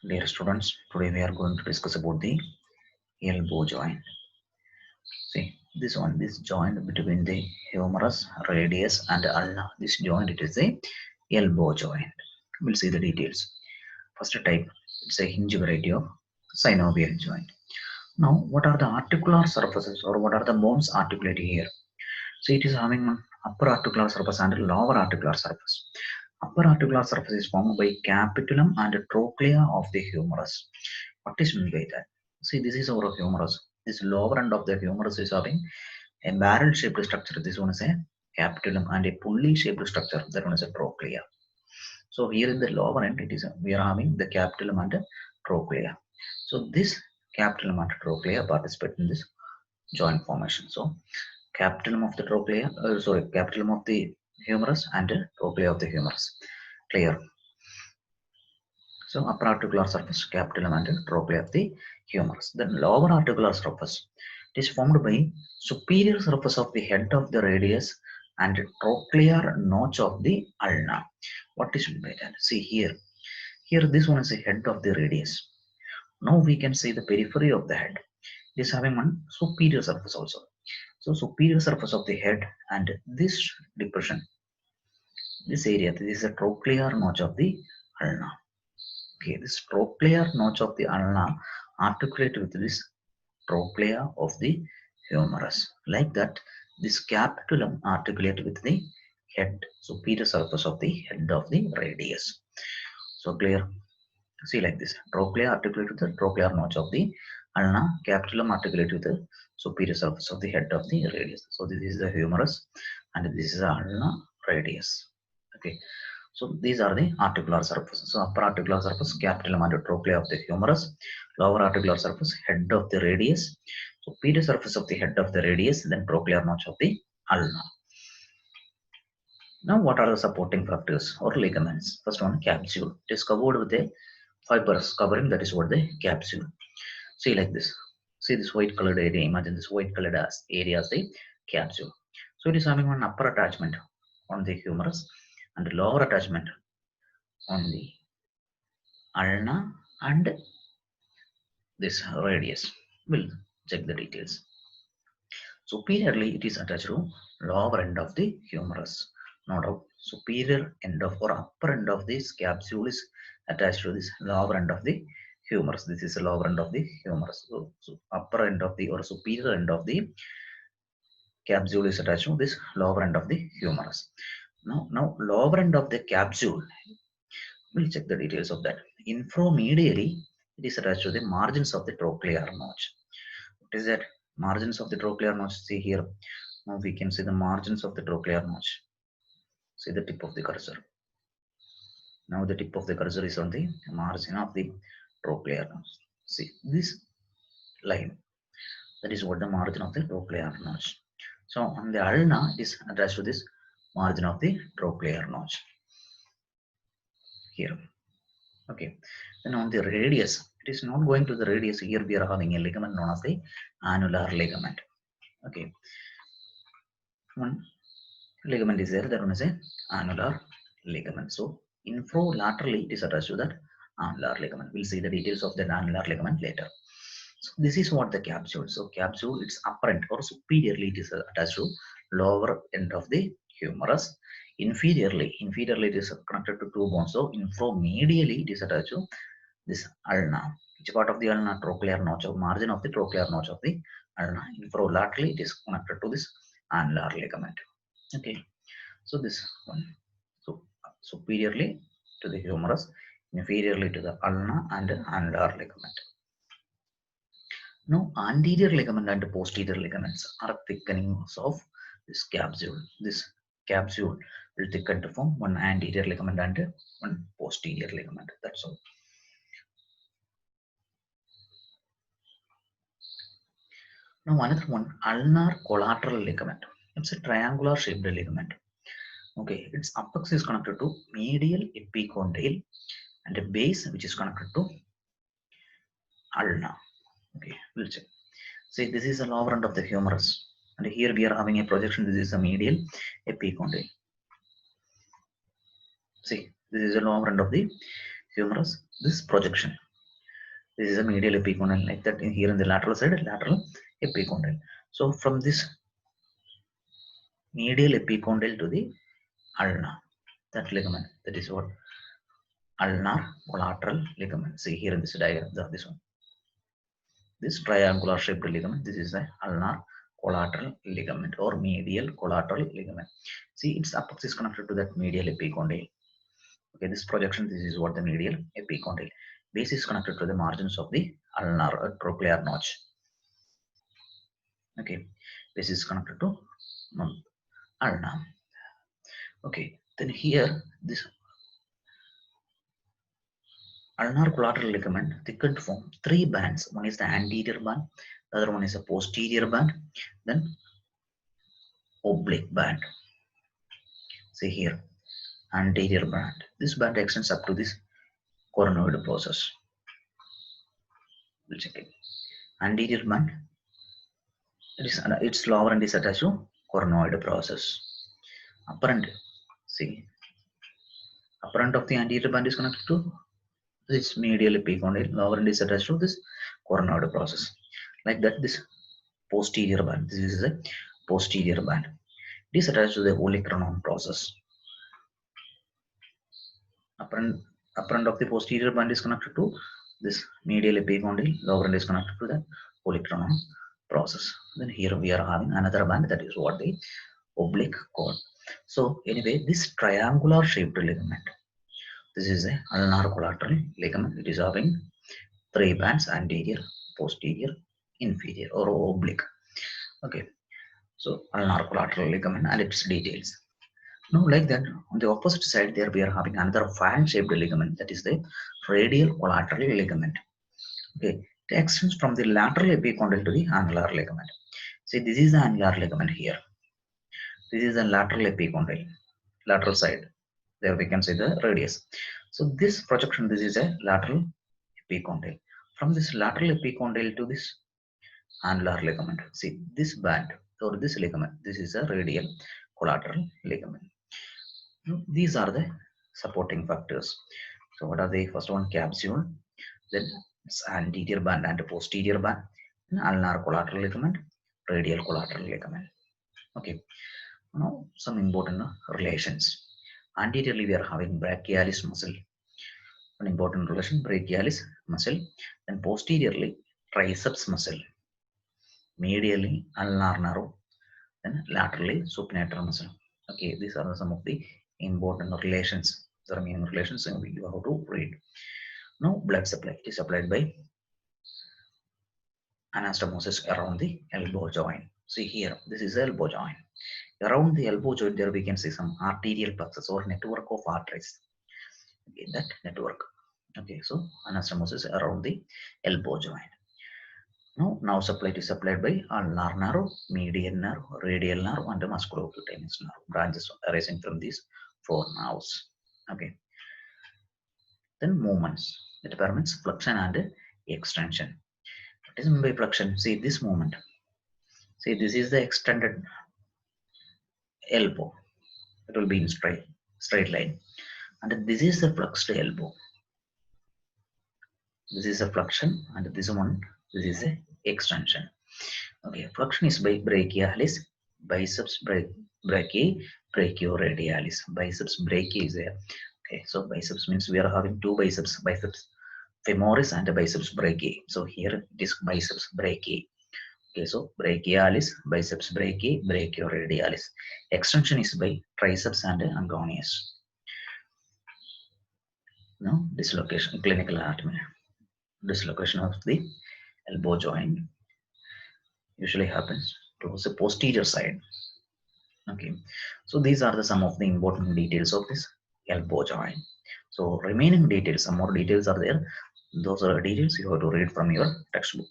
Dear students, today we are going to discuss about the elbow joint. See, this joint between the humerus, radius, and ulna. This joint it is a elbow joint. We'll see the details. First type, it's a hinge variety of synovial joint. Now, what are the articular surfaces or what are the bones articulated here? So it is having one upper articular surface and lower articular surface. Upper articular surface is formed by capitulum and trochlea of the humerus. What is meant by that? See, this is our humerus. This lower end of the humerus is having a barrel-shaped structure. This one is a capitulum and a pulley-shaped structure. That one is a trochlea. So here in the lower end, we are having the capitulum and trochlea. So this capitulum and trochlea participate in this joint formation. So capitulum of the trochlea, capitulum of the humerus and trochlea of the humerus. Clear? So upper articular surface, capitulum and trochlea of the humerus. Then lower articular surface. It is formed by superior surface of the head of the radius and trochlear notch of the ulna. What is meant by that? See here. Here this one is the head of the radius. Now we can see the periphery of the head. It is having one superior surface also. So superior surface of the head and this depression, this area, this is a trochlear notch of the ulna. Okay, this trochlear notch of the ulna articulate with this trochlea of the humerus. Like that, this capitulum articulate with the head, superior surface of the head of the radius. So clear? See like this. Trochlea articulate with the trochlear notch of the ulna, capitulum articulate with the superior surface of the head of the radius. So this is the humerus and this is the ulna radius. Okay. So these are the articular surfaces. So upper articular surface, capitulum and trochlea of the humerus, lower articular surface, head of the radius, superior surface of the head of the radius, then trochlear notch of the ulna. Now what are the supporting factors or ligaments? First one, capsule. It is covered with a fibrous covering, that is what the capsule. See like this. See this white colored area. Imagine this white colored area as the capsule. So it is having one upper attachment on the humerus and lower attachment on the ulna and this radius. We'll check the details. Superiorly, it is attached to lower end of the humerus. Not a superior end of or upper end of this capsule is attached to this lower end of the humerus. This is the lower end of the humerus. So upper end of the or superior end of the capsule is attached to this lower end of the humerus. Now lower end of the capsule, we'll check the details of that. Infromedially, it is attached to the margins of the trochlear notch. What is that? Margins of the trochlear notch. See here. Now we can see the margins of the trochlear notch. See the tip of the cursor. Now the tip of the cursor is on the margin of the trochlear notch. See this line. That is what the margin of the trochlear notch. So on the ulna, it is attached to this margin of the trochlear notch. Here. Okay. Then on the radius, it is not going to the radius. Here we are having a ligament known as the annular ligament. Okay. One ligament is there, that one is a annular ligament. So infrolaterally it is attached to that annular ligament. We'll see the details of that annular ligament later. So this is what the capsule. So capsule, it's upper end or superiorly it is attached to lower end of the humerus. Inferiorly it is connected to two bones. So infromedially it is attached to this ulna. Which part of the ulna? Trochlear notch or margin of the trochlear notch of the ulna. Infrolaterally it is connected to this annular ligament. Okay, so this one. So superiorly to the humerus, inferiorly to the ulna and annular ligament. Now anterior ligament and posterior ligaments are thickenings of this capsule. This capsule will thicken to form one anterior ligament and one posterior ligament. That's all. Now another one, ulnar collateral ligament. It's a triangular shaped ligament. Okay, its apex is connected to medial epicondyle and a base which is connected to ulna. Okay, we'll check. See, this is the lower end of the humerus, and here we are having a projection. This is the medial epicondyle. See, this is the lower end of the humerus. This projection. This is a medial epicondyle, like that. Here in the lateral side, lateral epicondyle. So from this medial epicondyle to the ulna, that ligament, that is what ulnar collateral ligament. See here in this diagram, this one, this triangular shaped ligament. This is the ulnar collateral ligament or medial collateral ligament. See, its apex is connected to that medial epicondyle. Okay, this projection, this is what the medial epicondyle. Base is connected to the margins of the ulnar trochlear notch. Okay, base is connected to ulna. Okay, then here this ulnar collateral ligament thickened to form three bands. One is the anterior band, the other one is a posterior band, then oblique band. See here, anterior band. This band extends up to this coronoid process. We'll check it. Anterior band, its lower end is attached to coronoid process. Upper end, see, upper end of the anterior band is connected to this medial epicondyle. Lower end is attached to this coronoid process. Like that, this posterior band. This is a posterior band. It is attached to the olecranon process. Upper end of the posterior band is connected to this medial epicondyle. Lower end is connected to the olecranon process. Then here we are having another band, that is what the oblique cord. So anyway, this triangular shaped ligament, this is a ulnar collateral ligament. It is having three bands: anterior, posterior, inferior, or oblique. Okay, so ulnar collateral ligament and its details. Now, like that, on the opposite side, there we are having another fan-shaped ligament, that is the radial collateral ligament. Okay, it extends from the lateral epicondyle to the annular ligament. See, this is the annular ligament here. This is the lateral epicondyle, lateral side. There we can see the radius. So this projection, this is a lateral epicondyle. From this lateral epicondyle to this annular ligament, see this band or this ligament, this is a radial collateral ligament. These are the supporting factors. So what are the first one? Capsule, then anterior band and posterior band, then ulnar collateral ligament, radial collateral ligament. Okay, now some important relations. Anteriorly we are having brachialis muscle, an important relation, brachialis muscle, then posteriorly triceps muscle, medially ulnar nerve, then laterally supinator muscle. Okay, these are some of the important relations. There are many relations and you have to read. Now blood supply is supplied by anastomosis around the elbow joint. See here, this is the elbow joint. Around the elbow joint, there we can see some arterial plexus or network of arteries. Okay, that network. Okay, so anastomosis around the elbow joint. Now supply is supplied by ulnar nerve, median nerve, radial nerve, and the musculocutaneous nerve, branches arising from these four nerves. Okay. Then movements. It permits flexion and extension. What is meant by flexion? See this movement. See, this is the extended elbow. It will be in straight line. And this is the flexed elbow. This is a flexion, and this one, this is a extension. Okay, flexion is by brachialis, biceps brachii, brachioradialis. Biceps brachii is there. Okay, so biceps means we are having two biceps femoris and biceps brachii. So here it is biceps brachii. Okay, so brachialis, biceps brachii, brachioradialis. Extension is by triceps and anconeus. Now, dislocation, clinical anatomy. Dislocation of the elbow joint usually happens towards the posterior side. Okay, so these are some of the important details of this elbow joint. So remaining details, some more details are there. Those are details you have to read from your textbook.